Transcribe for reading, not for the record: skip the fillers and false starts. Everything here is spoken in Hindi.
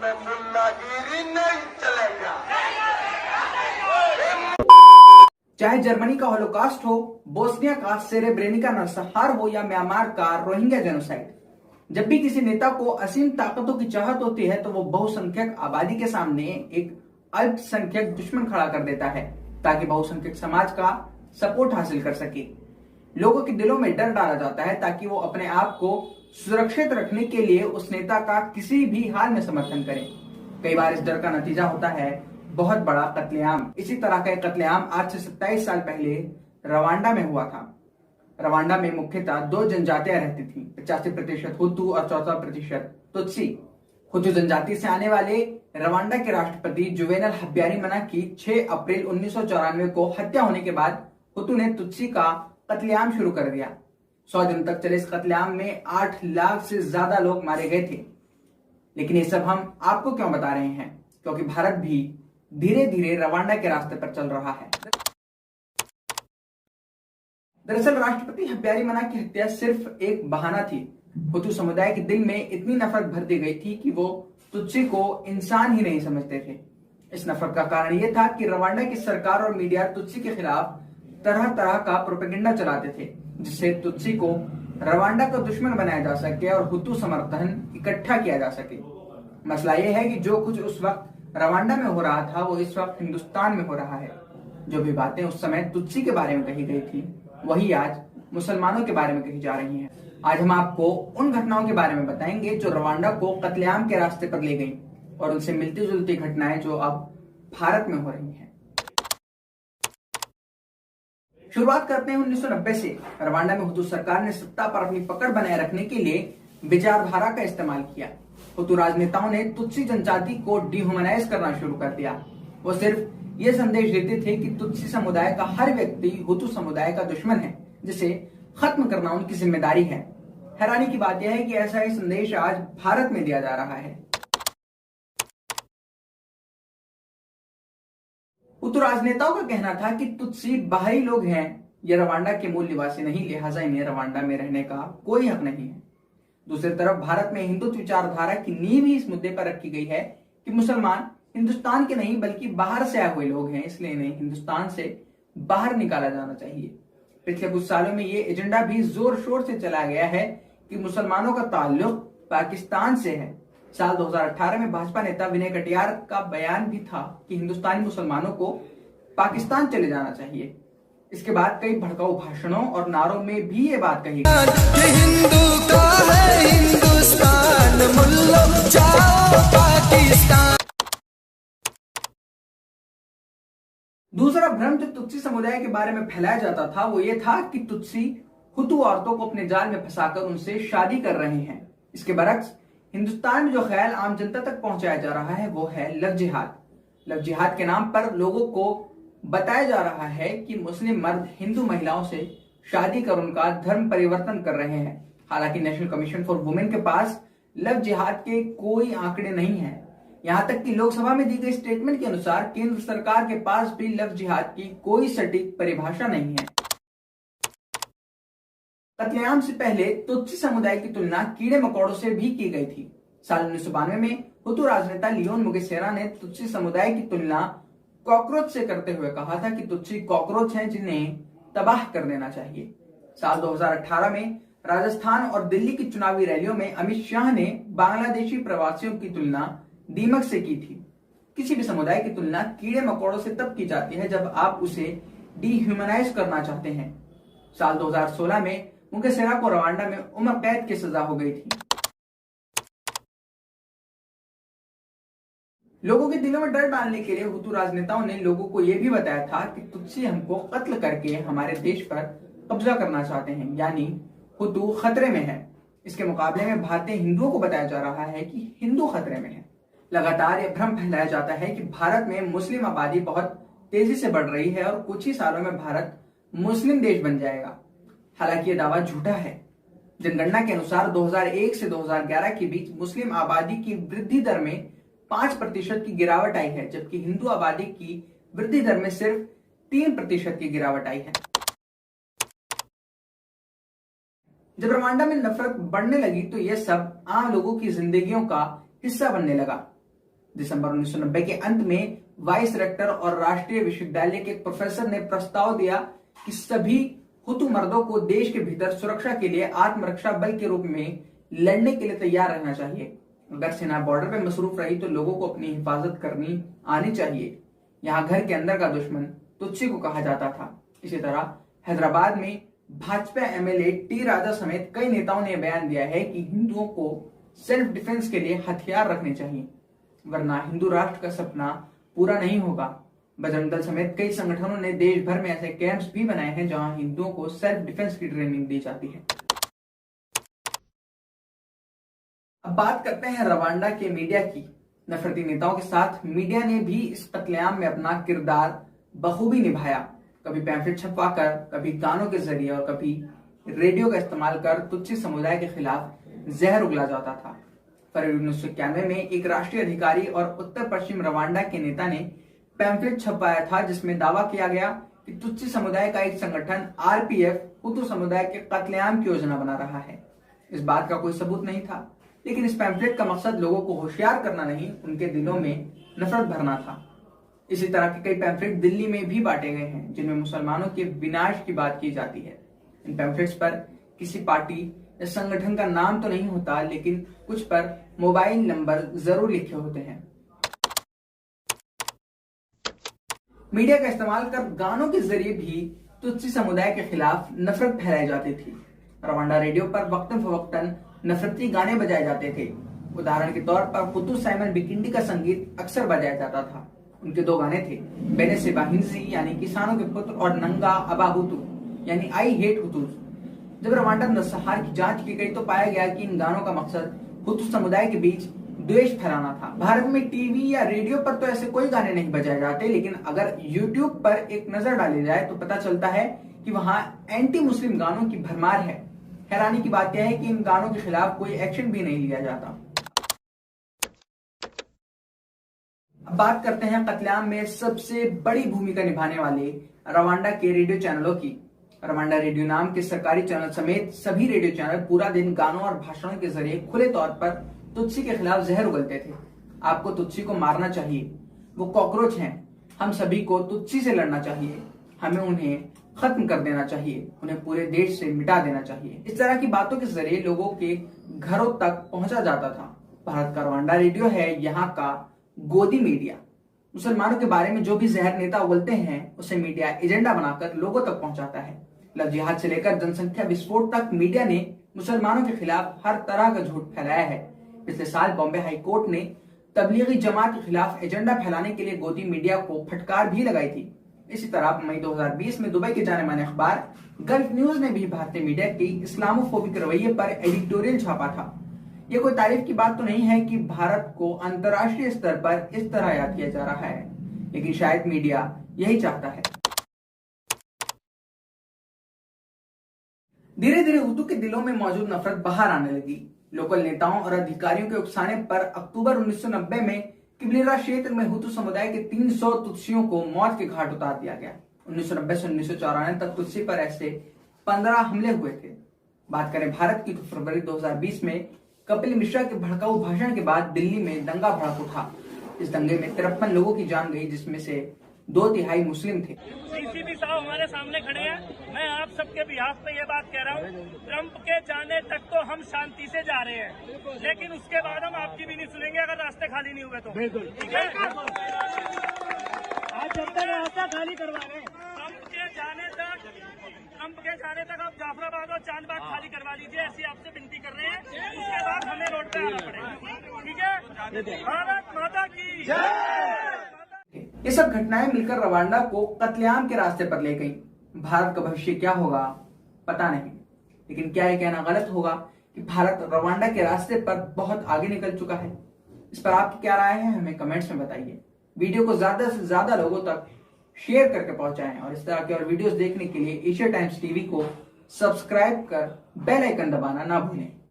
में मुल्लागिरी नहीं चलेगा। चाहे जर्मनी का होलोकॉस्ट हो, बोस्निया का सेरेब्रेनिका नरसंहार हो या म्यांमार का रोहिंग्या जेनोसाइड, जब भी किसी नेता को असीम ताकतों की चाहत होती है तो वो बहुसंख्यक आबादी के सामने एक अल्पसंख्यक दुश्मन खड़ा कर देता है ताकि बहुसंख्यक समाज का सपोर्ट हासिल कर सके। लोगों के दिलों में डर डाला जाता है ताकि वो अपने आप को सुरक्षित रखने के लिए उस नेता का किसी भी हाल में समर्थन करें। कई बार इस डर का नतीजा होता है बहुत बड़ा कत्लेआम। इसी तरह का एक कत्लेआम आज से 27 साल पहले रवांडा में हुआ था। रवांडा में मुख्यतः दो जनजातियां रहती थी, 85% हुतू और 14% तुत्सी। हुतू जनजाति से आने वाले रवांडा के राष्ट्रपति जुवेनल हब्यारीमना की 6 अप्रैल 1994 को हत्या होने के बाद हुतू ने तुत्सी का कत्लेआम शुरू कर दिया। 100 दिन तक चले इस कत्लेआम में 8 लाख से ज्यादा लोग मारे गए थे। लेकिन ये सब हम आपको क्यों बता रहे हैं? क्योंकि भारत भी धीरे धीरे रवांडा के रास्ते पर चल रहा है। दरअसल राष्ट्रपति हब्यारीमना की हत्या सिर्फ एक बहाना थी। हुतू समुदाय के दिल में इतनी नफरत भर दी गई थी कि वो तुत्सी को इंसान ही नहीं समझते थे। इस नफरत का कारण यह था कि रवांडा की सरकार और मीडिया तुत्सी के खिलाफ तरह तरह का प्रोपेगेंडा चलाते थे, जिससे तुत्सी को रवांडा का दुश्मन बनाया जा सके और हुतू समर्थन इकट्ठा किया जा सके। मसला यह है कि जो कुछ उस वक्त रवांडा में हो रहा था वो इस वक्त हिंदुस्तान में हो रहा है। जो भी बातें उस समय तुत्सी के बारे में कही गई थी वही आज मुसलमानों के बारे में कही जा रही हैं। आज हम आपको उन घटनाओं के बारे में बताएंगे जो रवांडा को कत्लेआम के रास्ते पर ले गई और उनसे मिलती जुलती घटनाएं जो अब भारत में हो रही हैं। शुरुआत करते हैं 1990 से। रवांडा में हुतू सरकार ने सत्ता पर अपनी पकड़ बनाए रखने के लिए विचारधारा का इस्तेमाल किया। हुतू राजनेताओं ने तुत्सी जनजाति को डिह्यूमनाइज करना शुरू कर दिया। वो सिर्फ ये संदेश देते थे कि तुत्सी समुदाय का हर व्यक्ति हुतू समुदाय का दुश्मन है, जिसे खत्म करना उनकी जिम्मेदारी है। हैरानी की बात यह है कि ऐसा ही संदेश आज भारत में दिया जा रहा है। हुतू राजनेताओं का कहना था कि तुत्सी बाहरी लोग हैं, ये रवांडा के मूल निवासी नहीं, लिहाजा इन्हें रवांडा में रहने का कोई हक नहीं है। दूसरी तरफ भारत में हिंदुत्व विचारधारा की नींव ही इस मुद्दे पर रखी गई है कि मुसलमान हिंदुस्तान के नहीं बल्कि बाहर से आए हुए लोग हैं, इसलिए इन्हें हिंदुस्तान से बाहर निकाला जाना चाहिए। पिछले कुछ सालों में ये एजेंडा भी जोर शोर से चला गया है कि मुसलमानों का ताल्लुक पाकिस्तान से है। साल 2018 में भाजपा नेता विनय कटियार का बयान भी था कि हिंदुस्तानी मुसलमानों को पाकिस्तान चले जाना चाहिए। इसके बाद कई भड़काऊ भाषणों और नारों में भी ये बात कही गई। हिंदू का है हिंदुस्तान, मुल्लो जाओ पाकिस्तान। दूसरा भ्रम जो तुत्सी समुदाय के बारे में फैलाया जाता था वो ये था कि तुत्सी हुतू औरतों को अपने जाल में फंसाकर उनसे शादी कर रहे हैं। इसके बरक्स हिंदुस्तान में जो ख्याल आम जनता तक पहुंचाया जा रहा है वो है लव जिहाद। लव जिहाद के नाम पर लोगों को बताया जा रहा है कि मुस्लिम मर्द हिंदू महिलाओं से शादी कर उनका धर्म परिवर्तन कर रहे हैं। हालांकि नेशनल कमीशन फॉर वुमेन के पास लव जिहाद के कोई आंकड़े नहीं हैं। यहां तक कि लोकसभा में दी गई स्टेटमेंट के अनुसार केंद्र सरकार के पास भी लव जिहाद की कोई सटीक परिभाषा नहीं है। कत्लेआम से पहले तुत्सी समुदाय की तुलना कीड़े मकोड़ों से भी की गई थी। साल 1992 में हुतू राजनेता लियोन मुगेसेरा ने तुत्सी समुदाय की तुलना कॉकरोच से करते हुए कहा था कि तुत्सी कॉकरोच हैं जिन्हें तबाह कर देना चाहिए। साल 2018 में राजस्थान और दिल्ली की चुनावी रैलियों में अमित शाह ने बांग्लादेशी प्रवासियों की तुलना दीमक से की थी। किसी भी समुदाय की तुलना कीड़े मकोड़ों से तब की जाती है जब आप उसे डिह्यूमनाइज करना चाहते हैं। साल 2016 में मुगेसेरा को रवांडा में उम्र कैद की सजा हो गई थी। लोगों के दिलों में डर डालने के लिए हुतू राजनेताओं ने लोगों को यह भी बताया था कि तुत्सी हमको कत्ल करके हमारे देश पर कब्जा करना चाहते हैं, यानी हुतू खतरे में है। इसके मुकाबले में भारतीय हिंदुओं को बताया जा रहा है कि हिंदू खतरे में है। लगातार यह भ्रम फैलाया जाता है कि भारत में मुस्लिम आबादी बहुत तेजी से बढ़ रही है और कुछ ही सालों में भारत मुस्लिम देश बन जाएगा। हालांकि यह दावा झूठा है। जनगणना के अनुसार 2001 से 2011 के बीच मुस्लिम आबादी की वृद्धि दर में 5% की गिरावट आई है, जबकि हिंदू आबादी की वृद्धि दर में सिर्फ 3% की गिरावट आई है। जब रवांडा में नफरत बढ़ने लगी तो यह सब आम लोगों की जिंदगियों का हिस्सा बनने लगा। दिसंबर 1990 के अंत में वाइस रेक्टर और राष्ट्रीय विश्वविद्यालय के एक प्रोफेसर ने प्रस्ताव दिया कि सभी हुतू मर्दों को देश के भीतर सुरक्षा के लिए आत्मरक्षा बल के रूप में लड़ने के लिए तैयार रहना चाहिए। अगर सेना बॉर्डर पे मसरूफ रही तो लोगों को अपनी हिफाजत करनी आनी चाहिए। यहाँ घर के अंदर का दुश्मन तुत्सी को कहा जाता था। इसी तरह हैदराबाद में भाजपा एमएलए टी राजा समेत कई नेताओं ने बयान दिया है कि हिंदुओं को सेल्फ डिफेंस के लिए हथियार रखने चाहिए, वरना हिंदू राष्ट्र का सपना पूरा नहीं होगा। बजरंग दल समेत कई संगठनों ने देश भर में ऐसे कैंप्स भी बनाए हैं जहां हिंदुओं को सेल्फ डिफेंस की ट्रेनिंग दी जाती है। अब बात करते हैं रवांडा के मीडिया की। नफरती नेताओं के साथ मीडिया ने भी इस कत्लेआम में अपना किरदार बखूबी निभाया। कभी पैम्फलेट छपवाकर, कभी गानों के जरिए और कभी रेडियो का इस्तेमाल कर तुत्सी समुदाय के खिलाफ जहर उगला जाता था। फरवरी 1991 में एक राष्ट्रीय अधिकारी और उत्तर पश्चिम रवांडा के नेता ने पैम्फलेट छपवाया था जिसमें दावा किया गया कि तुत्सी समुदाय का एक संगठन आरपीएफ हुतू समुदाय के कत्लेआम की योजना बना रहा है। इस बात का कोई सबूत नहीं था, लेकिन इस पैम्फलेट का मकसद लोगों को होशियार करना नहीं, उनके दिलों में नफरत भरना था। इसी तरह के कई पैम्फलेट दिल्ली में भी बांटे गए हैं जिनमें मुसलमानों के विनाश की बात की जाती है। इन पैम्फलेट्स पर किसी पार्टी या संगठन का नाम तो नहीं होता, लेकिन कुछ पर मोबाइल नंबर जरूर लिखे होते हैं। मीडिया का इस्तेमाल कर गानों के जरिए भी तुत्सी समुदाय के खिलाफ नफरत फैलाई जाती थी। रवांडा रेडियो पर वक्तन फवक्तन नफरती गाने बजाए जाते थे। उदाहरण के तौर पर हुतू साइमन बिकिंडी का संगीत अक्सर बजाया जाता था। उनके दो गाने थे, बेने से बाहिंजी यानी किसानों के पुत्र और नंगा अबा हुतू यानी आई हेट हुतूज। जब रवांडा नरसंहार की जांच की गई तो पाया गया कि इन गानों का मकसद हुतू समुदाय के बीच द्वेष फैलाना था। भारत में टीवी या रेडियो पर तो ऐसे कोई गाने नहीं बजाए जाते, लेकिन अगर यूट्यूब पर एक नजर डाली जाए तो पता चलता है कि वहां एंटी मुस्लिम गानों की भरमार है। हैरानी की बात यह है कि इन गानों के खिलाफ कोई एक्शन भी नहीं लिया जाता। अब बात करते हैं कत्लेआम में सबसे बड़ी भूमिका निभाने वाले रवांडा के रेडियो चैनलों की। रवांडा रेडियो नाम के सरकारी चैनल समेत सभी रेडियो चैनल पूरा दिन गानों और भाषणों के जरिए खुले तौर पर तुत्सी के खिलाफ जहर उगलते थे। आपको तुत्सी को मारना चाहिए, वो कॉकरोच हैं। हम सभी को तुत्सी से लड़ना चाहिए, हमें उन्हें खत्म कर देना चाहिए, उन्हें पूरे देश से मिटा देना चाहिए। इस तरह की बातों के जरिए लोगों के घरों तक पहुंचा जाता था। भारत का रवांडा रेडियो है यहाँ का गोदी मीडिया। मुसलमानों के बारे में जो भी जहर नेता उगलते हैं उसे मीडिया एजेंडा बनाकर लोगों तक पहुंचाता है। लव जिहाद से लेकर जनसंख्या विस्फोट तक मीडिया ने मुसलमानों के खिलाफ हर तरह का झूठ फैलाया है। पिछले साल बॉम्बे हाई कोर्ट ने तबलीगी जमात के खिलाफ एजेंडा फैलाने के लिए गोदी मीडिया को फटकार भी लगाई थी। इसी तरह मई 2020 में दुबई के जाने माने अखबार गल्फ न्यूज ने भी भारतीय मीडिया के इस्लामोफोबिक रवैये पर एडिटोरियल छापा था। ये कोई तारीफ की बात तो नहीं है कि भारत को अंतर्राष्ट्रीय स्तर पर इस तरह याद किया जा रहा है, लेकिन शायद मीडिया यही चाहता है। धीरे धीरे हुतू के दिलों में मौजूद नफरत बाहर आने लगी। लोकल नेताओं और अधिकारियों के उकसाने पर अक्टूबर 1990 में किबलेरा क्षेत्र में हुतू समुदाय के 300 तुत्सियों को मौत के घाट उतार दिया गया। 1990 से 1994 तक तुत्सी पर ऐसे 15 हमले हुए थे। बात करें भारत की तो फरवरी 2020 में कपिल मिश्रा के भड़काऊ भाषण के बाद दिल्ली में दंगा भड़क उठा। इस दंगे में 53 लोगों की जान गई, जिसमें से 2/3 मुस्लिम थे। सीसीपी साहब हमारे सामने खड़े हैं। मैं आप सबके बिहाफ पे ये बात कह रहा हूँ, ट्रंप के जाने तक तो हम शांति से जा रहे हैं, लेकिन उसके बाद हम आपकी भी नहीं सुनेंगे अगर रास्ते खाली नहीं हुए तो। ठीक है, आज जब तक रास्ता खाली करवा रहे हैं, ट्रंप के जाने तक आप जाफराबाद और चांदबाग खाली करवा लीजिए, ऐसी आपसे विनती कर रहे हैं। उसके बाद हमें रोड पे आना पड़ेगा। ठीक है, भारत माता की जय। ये सब घटनाएं मिलकर रवांडा को कत्लेआम के रास्ते पर ले गई। भारत का भविष्य क्या होगा पता नहीं, लेकिन क्या यह कहना गलत होगा कि भारत रवांडा के रास्ते पर बहुत आगे निकल चुका है? इस पर आपकी क्या राय है, हमें कमेंट्स में बताइए। वीडियो को ज्यादा से ज्यादा लोगों तक शेयर करके पहुंचाएं और इस तरह के और वीडियोस देखने के लिए एशिया टाइम्स टीवी को सब्सक्राइब कर बेल आइकन दबाना ना भूलें।